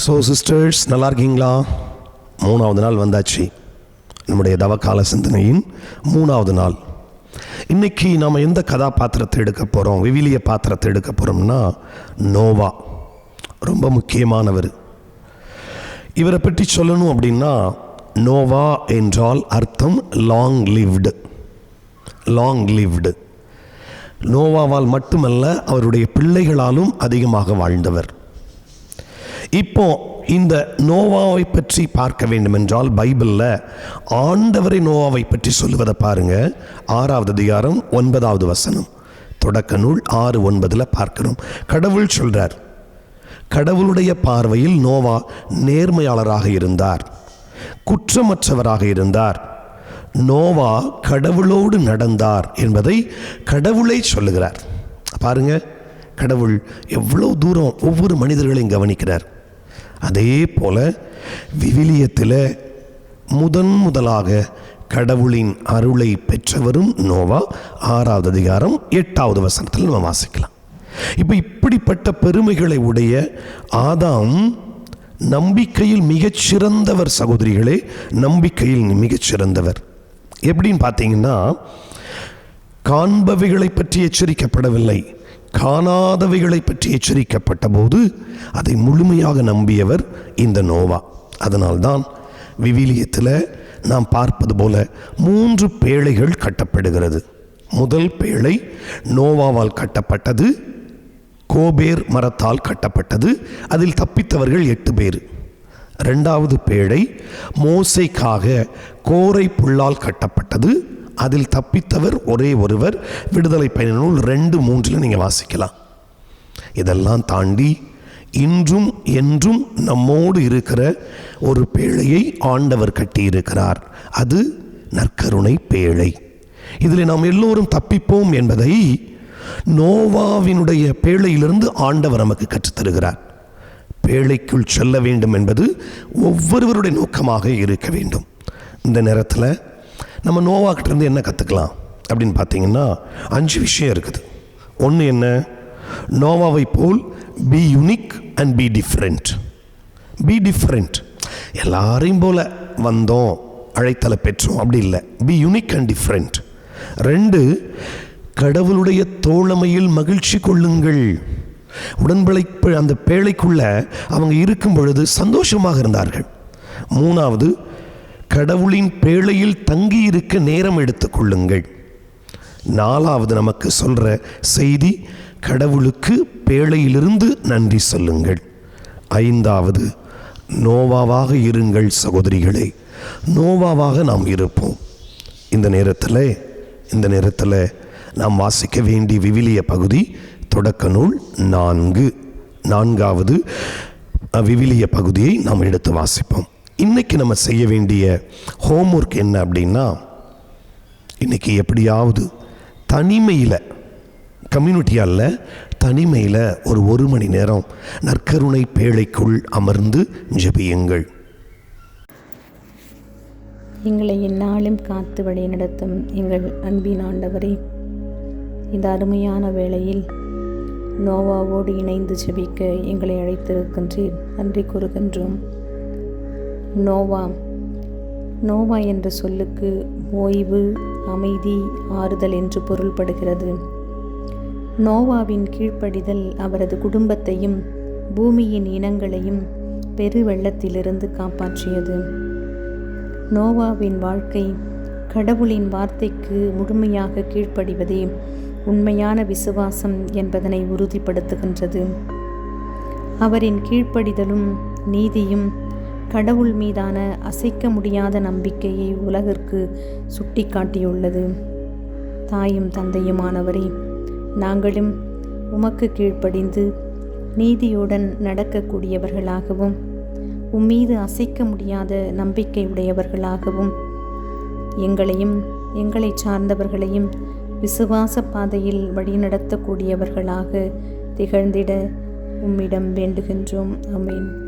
So sisters, நல்லா இருக்கீங்களா? 3வது நாள் வந்தாச்சு. நம்முடைய தவக்கால சிந்தனையின் 3வது நாள். இன்றைக்கி நாம் எந்த கதாபாத்திரத்தை எடுக்க போகிறோம், விவிலிய பாத்திரத்தை எடுக்க போகிறோம்னா நோவா. ரொம்ப முக்கியமானவர். இவரை பற்றி சொல்லணும் அப்படின்னா, நோவா என்றால் அர்த்தம் லாங் லிவ்டு. நோவாவால் மட்டுமல்ல, அவருடைய பிள்ளைகளாலும் அதிகமாக வாழ்ந்தவர். இப்போ இந்த நோவாவை பற்றி பார்க்க வேண்டும் என்றால், பைபிளில் ஆண்டவரை நோவாவை பற்றி சொல்லுவதை பாருங்க. 6வது அதிகாரம் 9வது வசனம், தொடக்க நூல் 6:9 பார்க்கிறோம். கடவுள் சொல்றார், கடவுளுடைய பார்வையில் நோவா நேர்மையாளராக இருந்தார், குற்றமற்றவராக இருந்தார். நோவா கடவுளோடு நடந்தார் என்பதை கடவுளை சொல்லுகிறார். பாருங்க, கடவுள் எவ்வளோ தூரம் ஒவ்வொரு மனிதர்களையும் கவனிக்கிறார். அதே போல விவிலியத்தில் முதலாக கடவுளின் அருளை பெற்றவரும் நோவா. 6வது அதிகாரம் 8வது வசனத்தில் நம்ம வாசிக்கலாம். இப்போ இப்படிப்பட்ட பெருமைகளை உடைய ஆதாம் நம்பிக்கையில் மிகச்சிறந்தவர். சகோதரிகளே, நம்பிக்கையில் மிகச்சிறந்தவர். எப்படின்னு பார்த்தீங்கன்னா, காண்பவைகளை பற்றி எச்சரிக்கப்படவில்லை, காணாதவைகளை பற்றி எச்சரிக்கப்பட்ட போது அதை முழுமையாக நம்பியவர் இந்த நோவா. அதனால்தான் விவிலியத்தில் நாம் பார்ப்பது போல 3 பேழைகள் கட்டப்படுகிறது. முதல் பேழை நோவாவால் கட்டப்பட்டது, கோபேர் மரத்தால் கட்டப்பட்டது. அதில் தப்பித்தவர்கள் 8 பேர். 2வது பேழை மோசேக்காக கோரை புல்லால் கட்டப்பட்டது. அதில் தப்பித்தவர் ஒரே ஒருவர். விடுதலை பயண நூல் 2:3 நீங்கள் வாசிக்கலாம். இதெல்லாம் தாண்டி இன்றும் என்றும் நம்மோடு இருக்கிற ஒரு பேழையை ஆண்டவர் கட்டியிருக்கிறார். அது நற்கருணை பேழை. இதில் நாம் எல்லோரும் தப்பிப்போம் என்பதை நோவாவினுடைய பேழையிலிருந்து ஆண்டவர் நமக்கு கற்றுத்தருகிறார். பேழைக்குள் செல்ல வேண்டும் என்பது ஒவ்வொருவருடைய நோக்கமாக இருக்க வேண்டும். இந்த நேரத்தில் நம்ம நோவாக்கிட்ட இருந்து என்ன கற்றுக்கலாம் அப்படின்னு பார்த்தீங்கன்னா, 5 விஷயம் இருக்குது. ஒன்று என்ன? நோவாவை போல் be unique and be different. எல்லாரையும் போல வந்தோம், அழைத்தலை பெற்றோம், அப்படி இல்லை. B unique and different. 2, கடவுளுடைய தோழமையில் மகிழ்ச்சி கொள்ளுங்கள். உடன்படிக்கை அந்த பேழைக்குள்ள அவங்க இருக்கும் பொழுது சந்தோஷமாக இருந்தார்கள். 3வது, கடவுளின் பேழையில் தங்கி இருக்க நேரம் எடுத்துக்கொள்ளுங்கள். 4வது நமக்கு சொல்ற செய்தி, கடவுளுக்கு பேழையிலிருந்து நன்றி சொல்லுங்கள். 5வது, நோவாவாக இருங்கள் சகோதரிகளே, நோவாவாக நாம் இருப்போம். இந்த நேரத்தில் நாம் வாசிக்க வேண்டிய விவிலிய பகுதி தொடக்க நூல் 4வது விவிலிய பகுதியை நாம் எடுத்து வாசிப்போம். இன்றைக்கி நம்ம செய்ய வேண்டிய ஹோம்ஒர்க் என்ன அப்படின்னா, இன்றைக்கி எப்படியாவது தனிமையில், கம்யூனிட்டியால் தனிமையில் ஒரு மணி நேரம் நற்கருணை பேழைக்குள் அமர்ந்து ஜெபியுங்கள். எங்களை எந்நாளும் காத்து வழி நடத்தும் எங்கள் அன்பின் ஆண்டவரே, இந்த அருமையான வேளையில் நோவாவோடு இணைந்து ஜெபிக்க எங்களை அழைத்திருக்கின்றீர். நன்றி கூறுகின்றோம். நோவா என்ற சொல்லுக்கு ஓய்வு, அமைதி, ஆறுதல் என்று பொருள்படுகிறது. நோவாவின் கீழ்ப்படிதல் அவரது குடும்பத்தையும் பூமியின் இனங்களையும் பெரு வெள்ளத்திலிருந்து காப்பாற்றியது. நோவாவின் வாழ்க்கை கடவுளின் வார்த்தைக்கு முழுமையாக கீழ்ப்படிவதே உண்மையான விசுவாசம் என்பதனை உறுதிப்படுத்துகின்றது. அவரின் கீழ்ப்படிதலும் நீதியும் கடவுள் மீதான அசைக்க முடியாத நம்பிக்கையை உலகிற்கு சுட்டிக்காட்டியுள்ளது. தாயும் தந்தையுமானவரே, நாங்களும் உமக்கு கீழ்ப்படிந்து நீதியுடன் நடக்கக்கூடியவர்களாகவும் உம்மீது அசைக்க முடியாத நம்பிக்கை உடையவர்களாகவும் எங்களையும் எங்களை சார்ந்தவர்களையும் விசுவாச பாதையில் வழிநடத்தக்கூடியவர்களாக திகழ்ந்திட உம்மிடம் வேண்டுகின்றோம். ஆமென்.